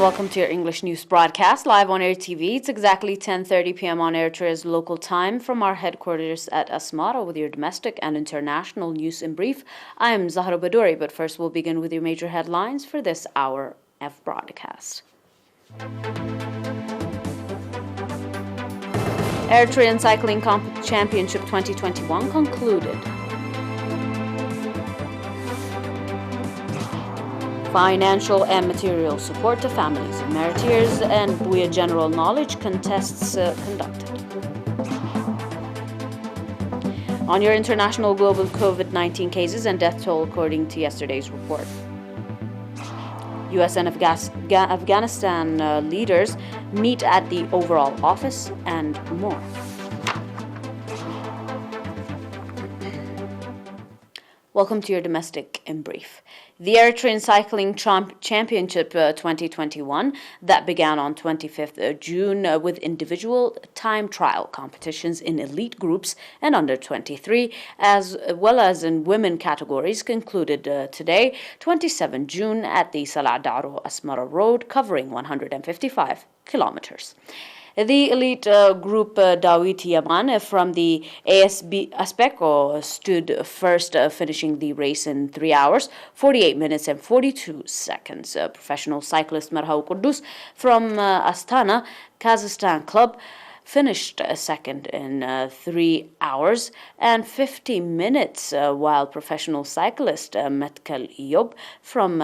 welcome to your English news broadcast live on ERi-TV. It's exactly 10:30 p.m. on Eritrea's local time from our headquarters at Asmara with your domestic and international news in brief. I'm Zahra Badouri, but first we'll begin with your major headlines for this hour of broadcast. Eritrean Cycling Championship 2021 concluded. Financial and material support to families of Meriteers and Buya General Knowledge contests conducted. On your international global COVID-19 cases and death toll according to yesterday's report. U.S. and Afghanistan leaders meet at the Overall Office and more. Welcome to your domestic in brief. The Eritrean Cycling Championship 2021 that began on 25th June with individual time trial competitions in elite groups and under 23, as well as in women categories, concluded today, 27 June, at the Salah Daro Asmara Road, covering 155 kilometers. The elite group Dawit Yaman from the ASB Aspeko stood first, finishing the race in 3 hours, 48 minutes and 42 seconds. Professional cyclist Marhau Kudus from Astana, Kazakhstan club, finished second in 3 hours and 50 minutes, while professional cyclist Metkal Eyob from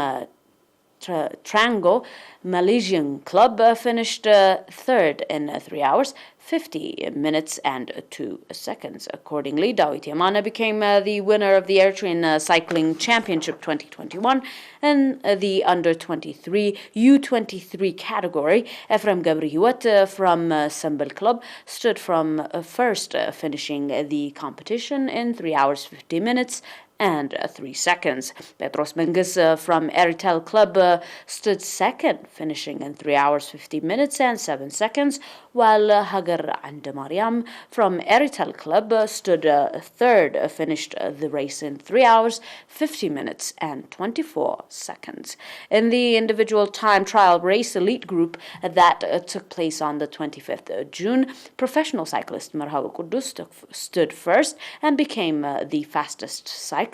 Trango, Malaysian club, finished third in 3 hours, 50 minutes and 2 seconds. Accordingly, Dawit Yamana became the winner of the Eritrean Cycling Championship 2021 in the under-23 U23 category. Ephraim Gabrihuat from Sambal club stood from first, finishing the competition in 3 hours, 50 minutes and 3 seconds. Petros Menges from Eritrea club stood second, finishing in 3 hours, 50 minutes and 7 seconds, while Hagar and Mariam from Eritrea club stood third, finished the race in 3 hours, 50 minutes and 24 seconds. In the individual time trial race elite group that took place on the 25th June, professional cyclist Marhaba Kudus stood first and became the fastest cyclist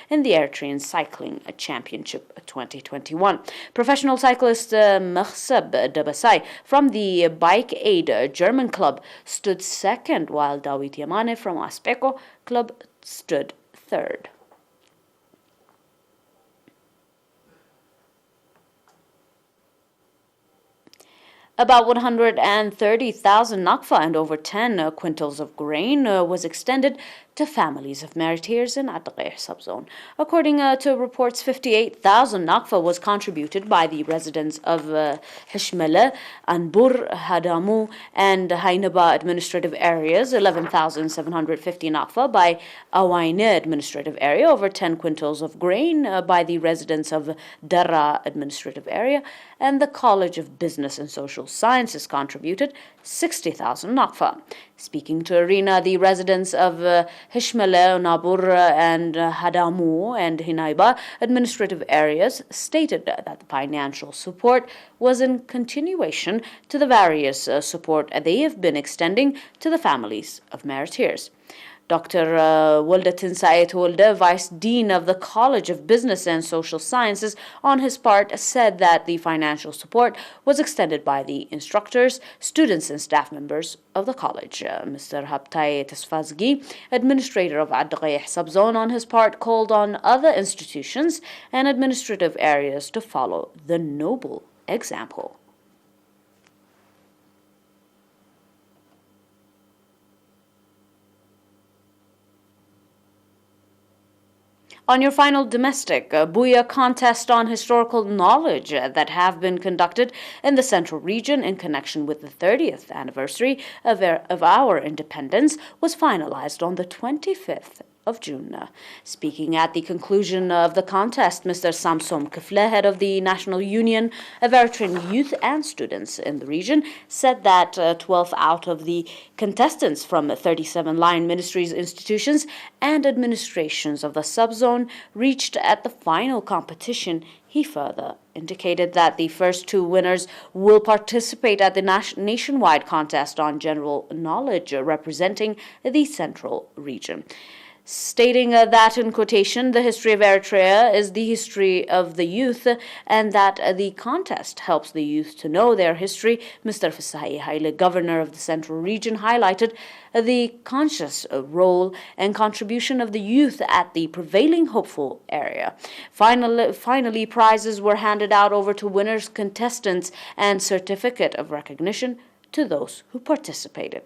in the Eritrean Cycling Championship 2021. Professional cyclist Mahsab Dabasai from the Bike Aid German club stood second, while Dawit Yamane from Aspeko club stood third. About 130,000 nakfa and over 10 quintals of grain was extended to families of Meriteers in Eritrea subzone. According to reports, 58,000 nakfa was contributed by the residents of Hishmele, Anbur, Hadamu, and Hainaba administrative areas, 11,750 nakfa by Awaine administrative area, over 10 quintals of grain by the residents of Dara administrative area, and the College of Business and Social Sciences contributed 60,000 nakfa. Speaking to Arena, the residents of Hishmele, Nabur, and Hadamu and Hinaiba administrative areas stated that the financial support was in continuation to the various support they have been extending to the families of Meriteers. Dr. Woldatin Said Wolda, Vice Dean of the College of Business and Social Sciences, on his part said that the financial support was extended by the instructors, students, and staff members of the college. Mr. Habtai Tesfazgi, administrator of Eritrea subzone, on his part called on other institutions and administrative areas to follow the noble example. On your final domestic, Buya contest on historical knowledge that have been conducted in the Central Region in connection with the 30th anniversary of our independence was finalized on the 25th of June. Speaking at the conclusion of the contest, Mr. Samsom Kifle, head of the National Union of Eritrean Youth and Students in the region, said that 12 out of the contestants from 37 line ministries, institutions, and administrations of the subzone reached at the final competition. He further indicated that the first two winners will participate at the nationwide contest on general knowledge representing the central region. Stating that, in quotation, the history of Eritrea is the history of the youth, and that the contest helps the youth to know their history, Mr. Fasahi Haile, governor of the central region, highlighted the conscious role and contribution of the youth at the prevailing hopeful area. Finally, prizes were handed out over to winners, contestants, and certificate of recognition to those who participated.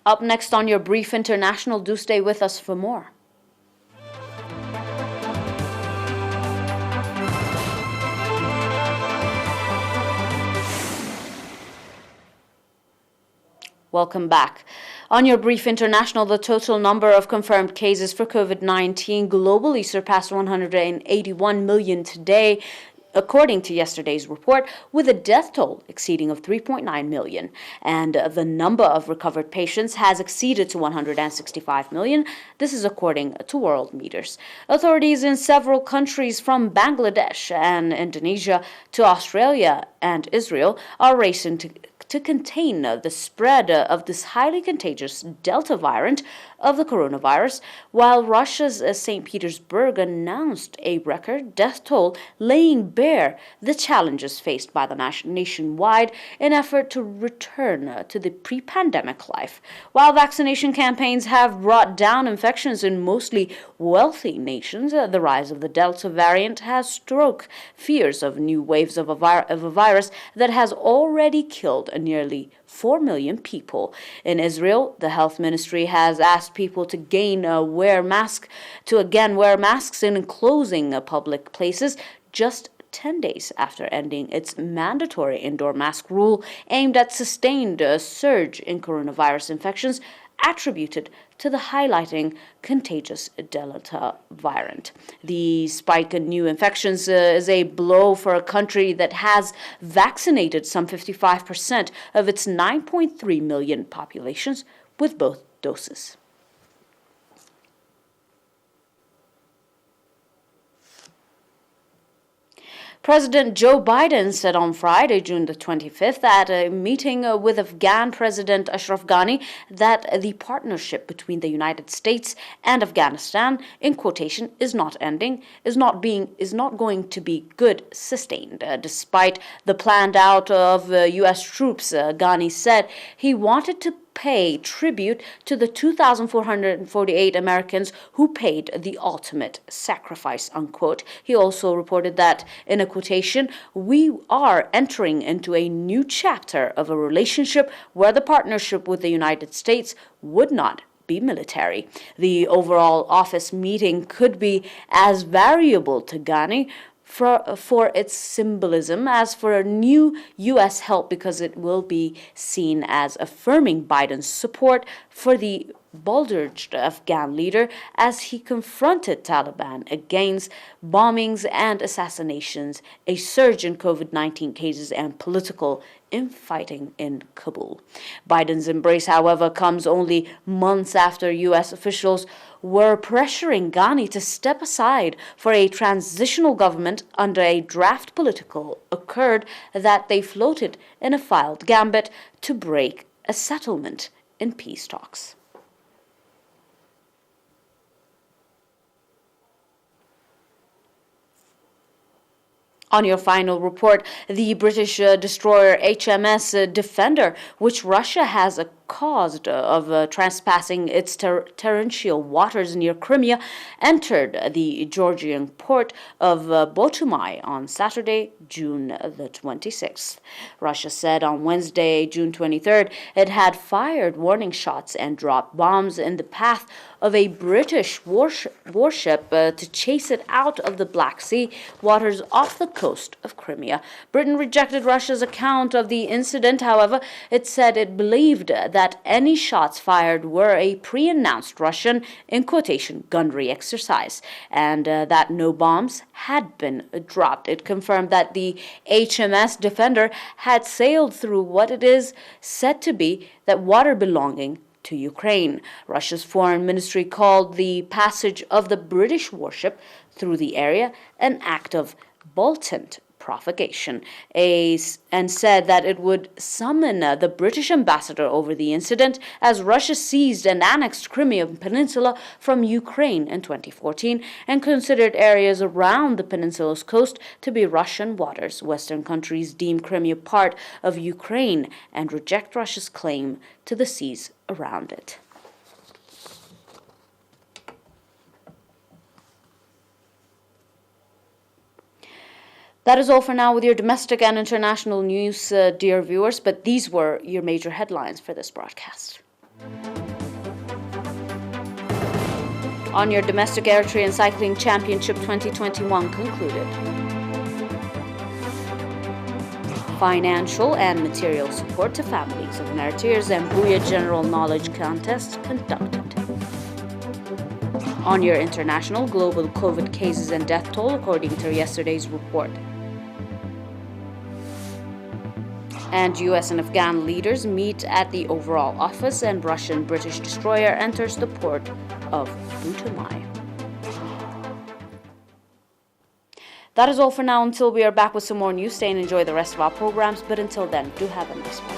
Up next on your brief international, do stay with us for more. Welcome back. On your brief international, the total number of confirmed cases for COVID-19 globally surpassed 181 million today, according to yesterday's report, with a death toll exceeding of 3.9 million. And the number of recovered patients has exceeded to 165 million. This is according to World Meters. Authorities in several countries, from Bangladesh and Indonesia to Australia and Israel, are racing to contain the spread of this highly contagious Delta variant of the coronavirus, while Russia's St. Petersburg announced a record death toll, laying bare the challenges faced by the nationwide in effort to return to the pre-pandemic life. While vaccination campaigns have brought down infections in mostly wealthy nations, the rise of the Delta variant has stoked fears of new waves of a virus that has already killed nearly 4 million people. In Israel, the health ministry has asked people to again wear masks in enclosing public places just 10 days after ending its mandatory indoor mask rule aimed at sustained surge in coronavirus infections attributed to the highlighting contagious Delta variant. The spike in new infections is a blow for a country that has vaccinated some 55% of its 9.3 million populations with both doses. President Joe Biden said on Friday, June the 25th, at a meeting with Afghan President Ashraf Ghani that the partnership between the United States and Afghanistan, in quotation, is not going to be good sustained. Despite the planned out of U.S. troops, Ghani said he wanted to pay tribute to the 2,448 Americans who paid the ultimate sacrifice, unquote. He also reported that, in a quotation, "We are entering into a new chapter of a relationship where the partnership with the United States would not be military." The overall office meeting could be as variable to Ghani for its symbolism as for a new U.S. help, because it will be seen as affirming Biden's support for the bulldozed Afghan leader as he confronted Taliban against bombings and assassinations, a surge in COVID-19 cases, and political infighting in Kabul. Biden's embrace, however, comes only months after U.S. officials were pressuring Ghani to step aside for a transitional government under a draft political occurred that they floated in a filed gambit to break a settlement in peace talks. On your final report, the British destroyer HMS Defender, which Russia has caused of trespassing its torrential waters near Crimea entered the Georgian port of Botumai on Saturday, June the 26th. Russia said on Wednesday, June 23rd, it had fired warning shots and dropped bombs in the path of a British warship to chase it out of the Black Sea waters off the coast of Crimea. Britain rejected Russia's account of the incident. However, it said it believed that any shots fired were a pre-announced Russian, in quotation, gunnery exercise, and that no bombs had been dropped. It confirmed that the HMS Defender had sailed through what it is said to be that water belonging to Ukraine. Russia's foreign ministry called the passage of the British warship through the area an act of blatant provocation, and said that it would summon the British ambassador over the incident, as Russia seized and annexed Crimea Peninsula from Ukraine in 2014 and considered areas around the peninsula's coast to be Russian waters. Western countries deem Crimea part of Ukraine and reject Russia's claim to the seas around it. That is all for now with your domestic and international news, dear viewers, but these were your major headlines for this broadcast. On your domestic, Eritrean Cycling Championship 2021 concluded. Financial and material support to families of Meriteers and Booyah General Knowledge Contest conducted. On your international, global COVID cases and death toll according to yesterday's report. And U.S. and Afghan leaders meet at the Overall Office, and Russian-British destroyer enters the port of Botumai. That is all for now. Until we are back with some more news, stay and enjoy the rest of our programs. But until then, do have a nice one.